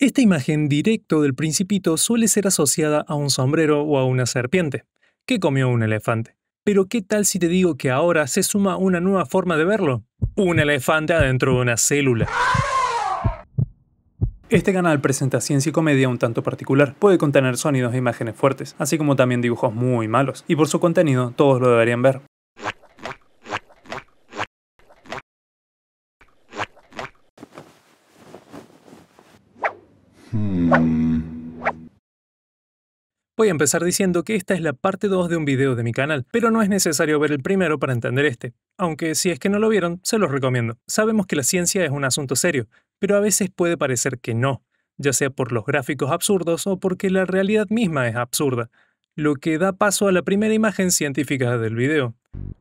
Esta imagen directo del Principito suele ser asociada a un sombrero o a una serpiente, que comió un elefante. Pero ¿qué tal si te digo que ahora se suma una nueva forma de verlo? Un elefante adentro de una célula. Este canal presenta ciencia y comedia un tanto particular. Puede contener sonidos e imágenes fuertes, así como también dibujos muy malos, y por su contenido todos lo deberían ver. Voy a empezar diciendo que esta es la parte 2 de un video de mi canal, pero no es necesario ver el primero para entender este. Aunque si es que no lo vieron, se los recomiendo. Sabemos que la ciencia es un asunto serio, pero a veces puede parecer que no, ya sea por los gráficos absurdos o porque la realidad misma es absurda, lo que da paso a la primera imagen científica del video.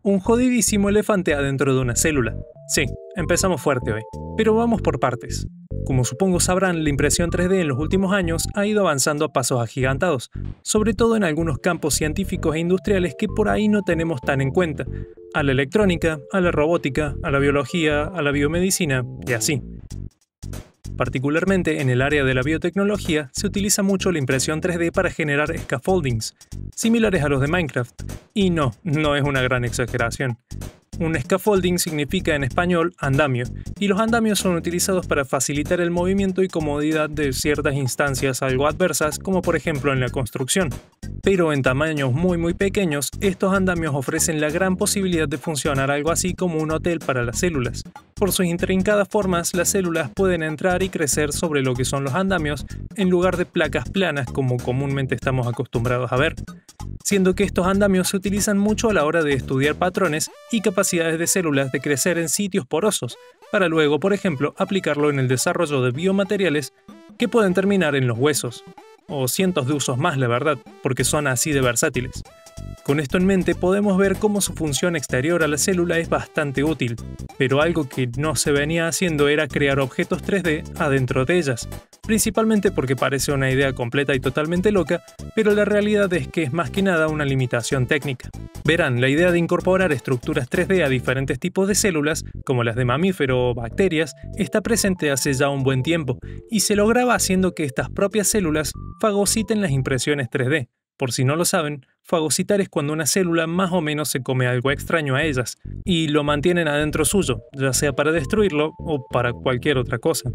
Un jodidísimo elefante adentro de una célula. Sí, empezamos fuerte hoy, pero vamos por partes. Como supongo sabrán, la impresión 3D en los últimos años ha ido avanzando a pasos agigantados, sobre todo en algunos campos científicos e industriales que por ahí no tenemos tan en cuenta, a la electrónica, a la robótica, a la biología, a la biomedicina y así. Particularmente en el área de la biotecnología se utiliza mucho la impresión 3D para generar scaffoldings, similares a los de Minecraft, y no es una gran exageración. Un scaffolding significa en español andamio, y los andamios son utilizados para facilitar el movimiento y comodidad de ciertas instancias algo adversas, como por ejemplo en la construcción. Pero en tamaños muy pequeños, estos andamios ofrecen la gran posibilidad de funcionar algo así como un hotel para las células. Por sus intrincadas formas, las células pueden entrar y crecer sobre lo que son los andamios, en lugar de placas planas como comúnmente estamos acostumbrados a ver. Siendo que estos andamios se utilizan mucho a la hora de estudiar patrones y capacidades de células de crecer en sitios porosos, para luego, por ejemplo, aplicarlo en el desarrollo de biomateriales que pueden terminar en los huesos. O cientos de usos más, la verdad, porque son así de versátiles. Con esto en mente podemos ver cómo su función exterior a la célula es bastante útil, pero algo que no se venía haciendo era crear objetos 3D adentro de ellas, principalmente porque parece una idea completa y totalmente loca, pero la realidad es que es más que nada una limitación técnica. Verán, la idea de incorporar estructuras 3D a diferentes tipos de células, como las de mamífero o bacterias, está presente hace ya un buen tiempo, y se lograba haciendo que estas propias células fagociten las impresiones 3D. Por si no lo saben, fagocitar es cuando una célula más o menos se come algo extraño a ellas, y lo mantienen adentro suyo, ya sea para destruirlo o para cualquier otra cosa.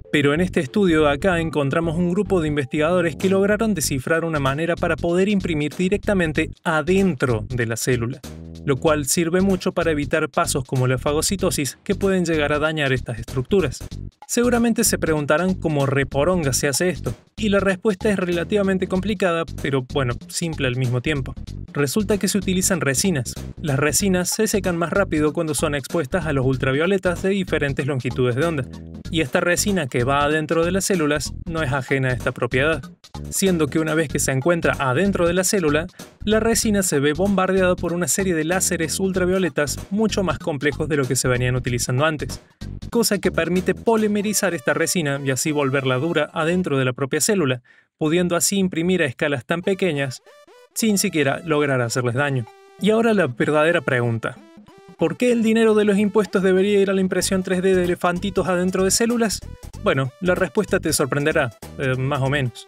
Pero en este estudio de acá encontramos un grupo de investigadores que lograron descifrar una manera para poder imprimir directamente adentro de la célula, lo cual sirve mucho para evitar pasos como la fagocitosis que pueden llegar a dañar estas estructuras. Seguramente se preguntarán cómo reporonga se hace esto, y la respuesta es relativamente complicada, pero bueno, simple al mismo tiempo. Resulta que se utilizan resinas. Las resinas se secan más rápido cuando son expuestas a los ultravioletas de diferentes longitudes de onda, y esta resina que va adentro de las células no es ajena a esta propiedad, siendo que una vez que se encuentra adentro de la célula, la resina se ve bombardeada por una serie de láseres ultravioletas mucho más complejos de lo que se venían utilizando antes, cosa que permite polimerizar esta resina y así volverla dura adentro de la propia célula, pudiendo así imprimir a escalas tan pequeñas sin siquiera lograr hacerles daño. Y ahora la verdadera pregunta. ¿Por qué el dinero de los impuestos debería ir a la impresión 3D de elefantitos adentro de células? Bueno, la respuesta te sorprenderá, más o menos.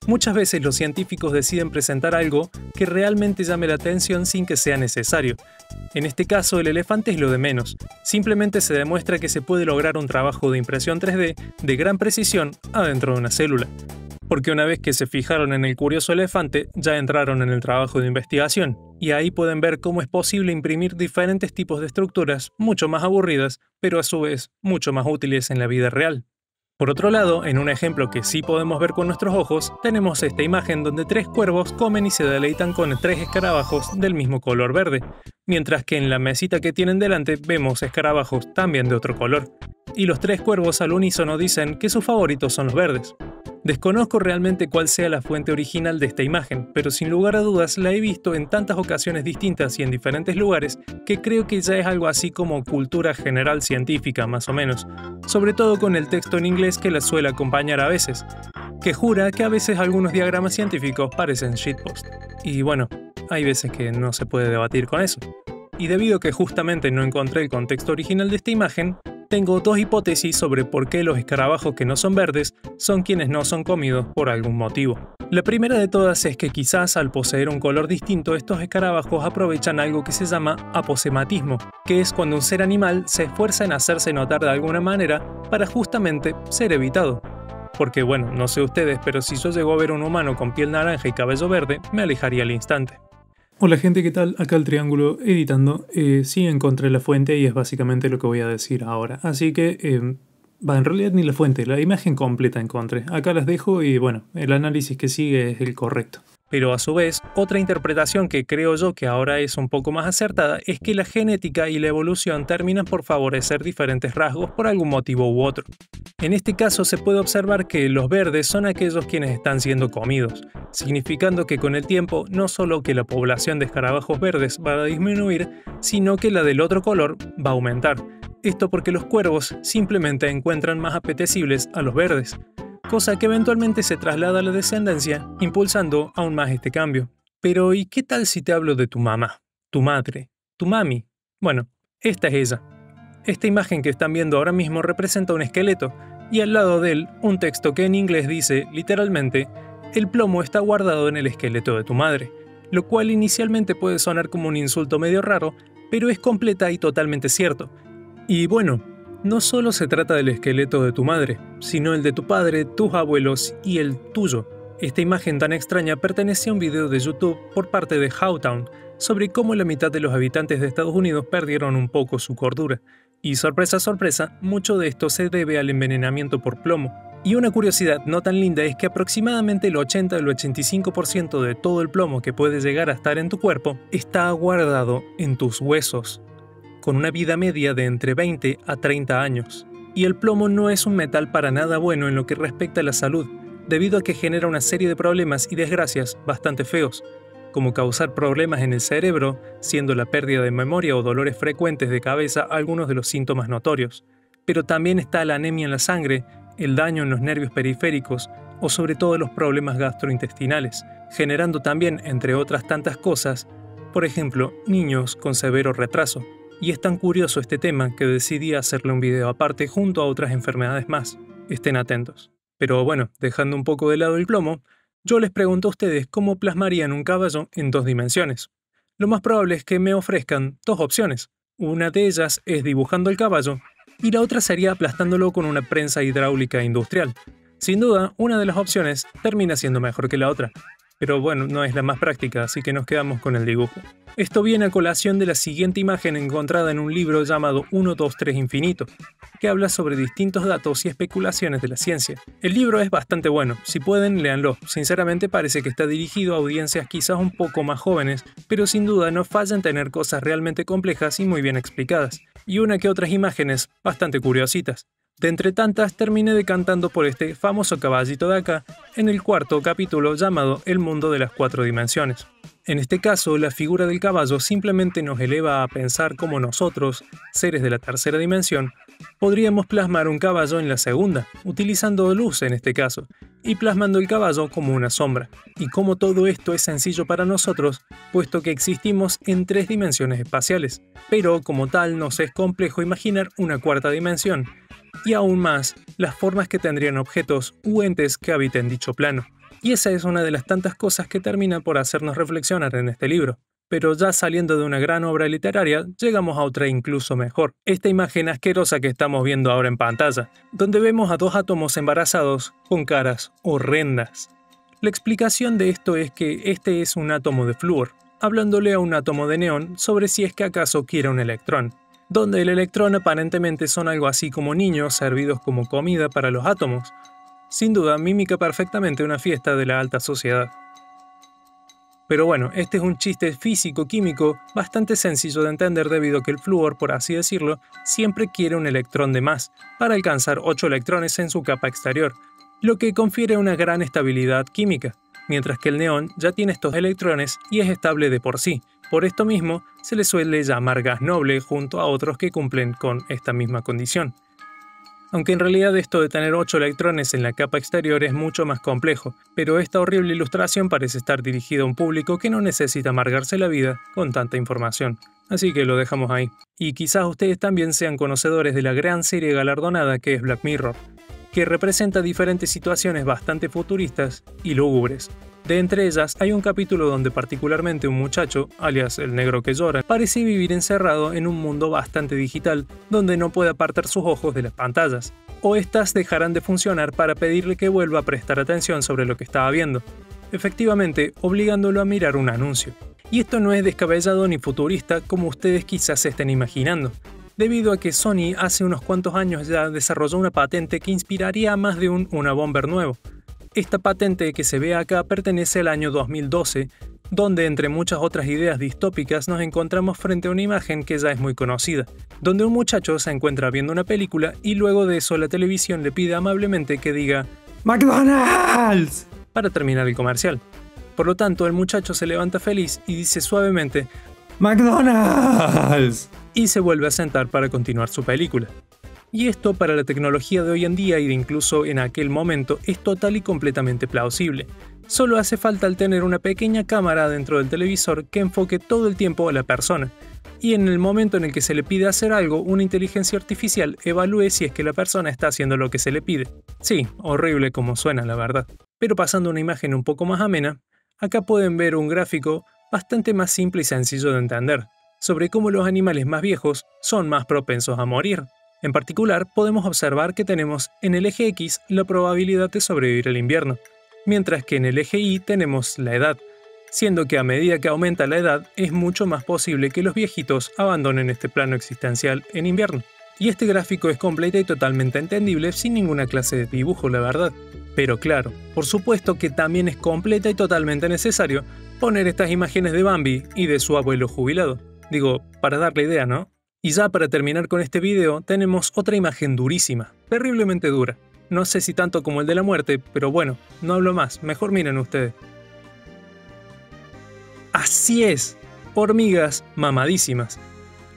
Muchas veces los científicos deciden presentar algo que realmente llame la atención sin que sea necesario. En este caso, el elefante es lo de menos. Simplemente se demuestra que se puede lograr un trabajo de impresión 3D de gran precisión adentro de una célula. Porque una vez que se fijaron en el curioso elefante, ya entraron en el trabajo de investigación, y ahí pueden ver cómo es posible imprimir diferentes tipos de estructuras mucho más aburridas, pero a su vez mucho más útiles en la vida real. Por otro lado, en un ejemplo que sí podemos ver con nuestros ojos, tenemos esta imagen donde 3 cuervos comen y se deleitan con 3 escarabajos del mismo color verde, mientras que en la mesita que tienen delante vemos escarabajos también de otro color, y los 3 cuervos al unísono dicen que sus favoritos son los verdes. Desconozco realmente cuál sea la fuente original de esta imagen, pero sin lugar a dudas la he visto en tantas ocasiones distintas y en diferentes lugares que creo que ya es algo así como cultura general científica más o menos, sobre todo con el texto en inglés que la suele acompañar a veces, que jura que a veces algunos diagramas científicos parecen shitpost. Y bueno, hay veces que no se puede debatir con eso. Y debido a que justamente no encontré el contexto original de esta imagen, Tengo dos hipótesis sobre por qué los escarabajos que no son verdes son quienes no son comidos por algún motivo. La primera de todas es que quizás al poseer un color distinto, estos escarabajos aprovechan algo que se llama aposematismo, que es cuando un ser animal se esfuerza en hacerse notar de alguna manera para justamente ser evitado. Porque bueno, no sé ustedes, pero si yo llego a ver un humano con piel naranja y cabello verde, me alejaría al instante. Hola gente, ¿qué tal? Acá el Triángulo editando. Sí encontré la fuente y es básicamente lo que voy a decir ahora. Así que, en realidad ni la fuente, la imagen completa encontré. Acá las dejo y bueno, el análisis que sigue es el correcto. Pero a su vez, otra interpretación que creo yo que ahora es un poco más acertada es que la genética y la evolución terminan por favorecer diferentes rasgos por algún motivo u otro. En este caso se puede observar que los verdes son aquellos quienes están siendo comidos, significando que con el tiempo no solo que la población de escarabajos verdes va a disminuir, sino que la del otro color va a aumentar. Esto porque los cuervos simplemente encuentran más apetecibles a los verdes, cosa que eventualmente se traslada a la descendencia, impulsando aún más este cambio. Pero ¿y qué tal si te hablo de tu mamá, tu madre, tu mami? Bueno, esta es ella. Esta imagen que están viendo ahora mismo representa un esqueleto, y al lado de él un texto que en inglés dice, literalmente, el plomo está guardado en el esqueleto de tu madre, lo cual inicialmente puede sonar como un insulto medio raro, pero es completa y totalmente cierto. Y bueno, no solo se trata del esqueleto de tu madre, sino el de tu padre, tus abuelos y el tuyo. Esta imagen tan extraña pertenece a un video de YouTube por parte de Howtown sobre cómo la mitad de los habitantes de Estados Unidos perdieron un poco su cordura. Y sorpresa, sorpresa, mucho de esto se debe al envenenamiento por plomo. Y una curiosidad no tan linda es que aproximadamente el 80 al 85% de todo el plomo que puede llegar a estar en tu cuerpo está guardado en tus huesos, con una vida media de entre 20 a 30 años. Y el plomo no es un metal para nada bueno en lo que respecta a la salud, debido a que genera una serie de problemas y desgracias bastante feos, como causar problemas en el cerebro, siendo la pérdida de memoria o dolores frecuentes de cabeza algunos de los síntomas notorios. Pero también está la anemia en la sangre, el daño en los nervios periféricos o sobre todo los problemas gastrointestinales, generando también, entre otras tantas cosas, por ejemplo, niños con severo retraso. Y es tan curioso este tema que decidí hacerle un video aparte junto a otras enfermedades más. Estén atentos. Pero bueno, dejando un poco de lado el plomo, yo les pregunto a ustedes cómo plasmarían un caballo en 2 dimensiones. Lo más probable es que me ofrezcan 2 opciones. Una de ellas es dibujando el caballo y la otra sería aplastándolo con una prensa hidráulica industrial. Sin duda, una de las opciones termina siendo mejor que la otra. Pero bueno, no es la más práctica, así que nos quedamos con el dibujo. Esto viene a colación de la siguiente imagen encontrada en un libro llamado 1, 2, 3 Infinito, que habla sobre distintos datos y especulaciones de la ciencia. El libro es bastante bueno, si pueden, léanlo. Sinceramente parece que está dirigido a audiencias quizás un poco más jóvenes, pero sin duda no falla en tener cosas realmente complejas y muy bien explicadas, y una que otras imágenes bastante curiositas. De entre tantas, terminé decantando por este famoso caballito de acá, en el 4º capítulo llamado El mundo de las 4 dimensiones. En este caso, la figura del caballo simplemente nos eleva a pensar cómo nosotros, seres de la 3ª dimensión, podríamos plasmar un caballo en la 2ª, utilizando luz en este caso, y plasmando el caballo como una sombra. Y cómo todo esto es sencillo para nosotros, puesto que existimos en 3 dimensiones espaciales, pero como tal nos es complejo imaginar una 4ª dimensión, y aún más, las formas que tendrían objetos u entes que habiten dicho plano. Y esa es una de las tantas cosas que termina por hacernos reflexionar en este libro. Pero ya saliendo de una gran obra literaria, llegamos a otra incluso mejor. Esta imagen asquerosa que estamos viendo ahora en pantalla, donde vemos a 2 átomos embarazados con caras horrendas. La explicación de esto es que este es un átomo de flúor, hablándole a un átomo de neón sobre si es que acaso quiere un electrón, donde el electrón aparentemente son algo así como niños servidos como comida para los átomos. Sin duda, mímica perfectamente una fiesta de la alta sociedad. Pero bueno, este es un chiste físico-químico bastante sencillo de entender debido a que el flúor, por así decirlo, siempre quiere un electrón de más, para alcanzar 8 electrones en su capa exterior, lo que confiere una gran estabilidad química, mientras que el neón ya tiene estos electrones y es estable de por sí. Por esto mismo, se le suele llamar gas noble junto a otros que cumplen con esta misma condición. Aunque en realidad esto de tener 8 electrones en la capa exterior es mucho más complejo, pero esta horrible ilustración parece estar dirigida a un público que no necesita amargarse la vida con tanta información. Así que lo dejamos ahí. Y quizás ustedes también sean conocedores de la gran serie galardonada que es Black Mirror, que representa diferentes situaciones bastante futuristas y lúgubres. De entre ellas hay un capítulo donde particularmente un muchacho, alias el negro que llora, parece vivir encerrado en un mundo bastante digital donde no puede apartar sus ojos de las pantallas, o estas dejarán de funcionar para pedirle que vuelva a prestar atención sobre lo que estaba viendo, efectivamente obligándolo a mirar un anuncio. Y esto no es descabellado ni futurista como ustedes quizás se estén imaginando, debido a que Sony hace unos cuantos años ya desarrolló una patente que inspiraría a más de una bomber nuevo. Esta patente que se ve acá pertenece al año 2012, donde entre muchas otras ideas distópicas nos encontramos frente a una imagen que ya es muy conocida, donde un muchacho se encuentra viendo una película y luego de eso la televisión le pide amablemente que diga ¡McDonald's! para terminar el comercial. Por lo tanto, el muchacho se levanta feliz y dice suavemente ¡McDonald's! Y se vuelve a sentar para continuar su película. Y esto para la tecnología de hoy en día y de incluso en aquel momento es total y completamente plausible. Solo hace falta el tener una pequeña cámara dentro del televisor que enfoque todo el tiempo a la persona, y en el momento en el que se le pide hacer algo, una inteligencia artificial evalúe si es que la persona está haciendo lo que se le pide. Sí, horrible como suena la verdad. Pero pasando a una imagen un poco más amena, acá pueden ver un gráfico bastante más simple y sencillo de entender, sobre cómo los animales más viejos son más propensos a morir. En particular, podemos observar que tenemos en el eje X la probabilidad de sobrevivir al invierno, mientras que en el eje Y tenemos la edad, siendo que a medida que aumenta la edad es mucho más posible que los viejitos abandonen este plano existencial en invierno. Y este gráfico es completo y totalmente entendible sin ninguna clase de dibujo, la verdad. Pero claro, por supuesto que también es completa y totalmente necesario poner estas imágenes de Bambi y de su abuelo jubilado. Digo, para dar la idea, ¿no? Y ya para terminar con este video, tenemos otra imagen durísima, terriblemente dura. No sé si tanto como el de la muerte, pero bueno, no hablo más, mejor miren ustedes. ¡Así es! Hormigas mamadísimas.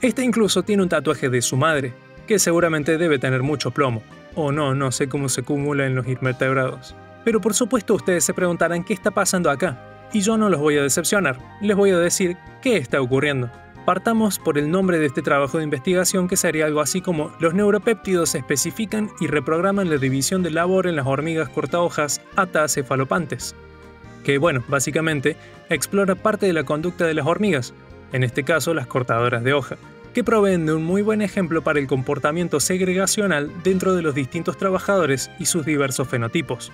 Esta incluso tiene un tatuaje de su madre, que seguramente debe tener mucho plomo. O no sé cómo se acumula en los invertebrados. Pero por supuesto ustedes se preguntarán qué está pasando acá. Y yo no los voy a decepcionar, les voy a decir qué está ocurriendo. Partamos por el nombre de este trabajo de investigación, que sería algo así como: los neuropéptidos especifican y reprograman la división de labor en las hormigas cortahojas atacefalopantes, que bueno, básicamente explora parte de la conducta de las hormigas, en este caso las cortadoras de hoja, que proveen de un muy buen ejemplo para el comportamiento segregacional dentro de los distintos trabajadores y sus diversos fenotipos.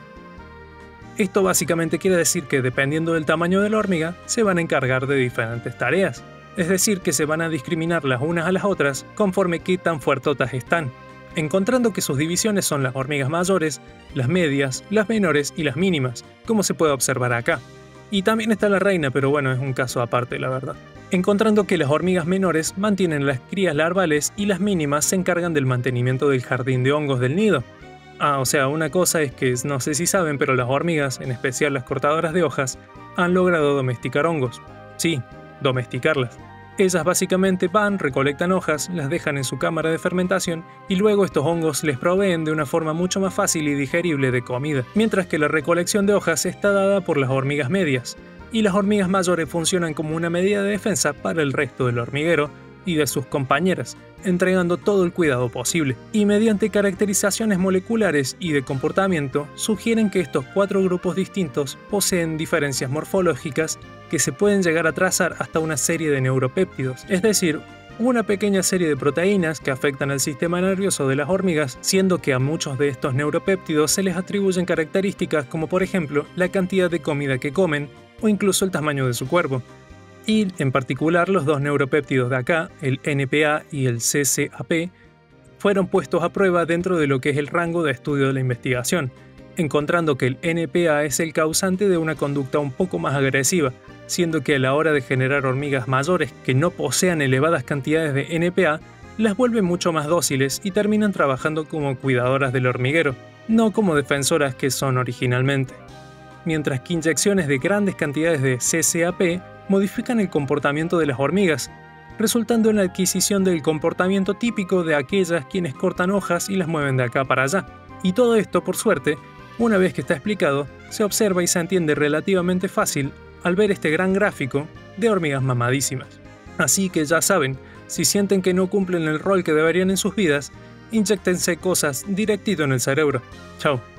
Esto básicamente quiere decir que dependiendo del tamaño de la hormiga, se van a encargar de diferentes tareas. Es decir, que se van a discriminar las unas a las otras conforme qué tan fuertotas están, encontrando que sus divisiones son las hormigas mayores, las medias, las menores y las mínimas, como se puede observar acá. Y también está la reina, pero bueno, es un caso aparte, la verdad. Encontrando que las hormigas menores mantienen las crías larvales y las mínimas se encargan del mantenimiento del jardín de hongos del nido. O sea, una cosa es que no sé si saben, pero las hormigas, en especial las cortadoras de hojas, han logrado domesticar hongos. Sí, domesticarlas. Ellas básicamente van, recolectan hojas, las dejan en su cámara de fermentación y luego estos hongos les proveen de una forma mucho más fácil y digerible de comida, mientras que la recolección de hojas está dada por las hormigas medias, y las hormigas mayores funcionan como una medida de defensa para el resto del hormiguero y de sus compañeras, entregando todo el cuidado posible, y mediante caracterizaciones moleculares y de comportamiento sugieren que estos 4 grupos distintos poseen diferencias morfológicas que se pueden llegar a trazar hasta una serie de neuropéptidos, es decir, una pequeña serie de proteínas que afectan al sistema nervioso de las hormigas, siendo que a muchos de estos neuropéptidos se les atribuyen características como por ejemplo la cantidad de comida que comen o incluso el tamaño de su cuerpo. Y en particular los 2 neuropéptidos de acá, el NPA y el CCAP, fueron puestos a prueba dentro de lo que es el rango de estudio de la investigación, encontrando que el NPA es el causante de una conducta un poco más agresiva, siendo que a la hora de generar hormigas mayores que no posean elevadas cantidades de NPA, las vuelve mucho más dóciles y terminan trabajando como cuidadoras del hormiguero, no como defensoras que son originalmente. Mientras que inyecciones de grandes cantidades de CCAP modifican el comportamiento de las hormigas, resultando en la adquisición del comportamiento típico de aquellas quienes cortan hojas y las mueven de acá para allá. Y todo esto, por suerte, una vez que está explicado, se observa y se entiende relativamente fácil al ver este gran gráfico de hormigas mamadísimas. Así que ya saben, si sienten que no cumplen el rol que deberían en sus vidas, inyéctense cosas directito en el cerebro. Chao.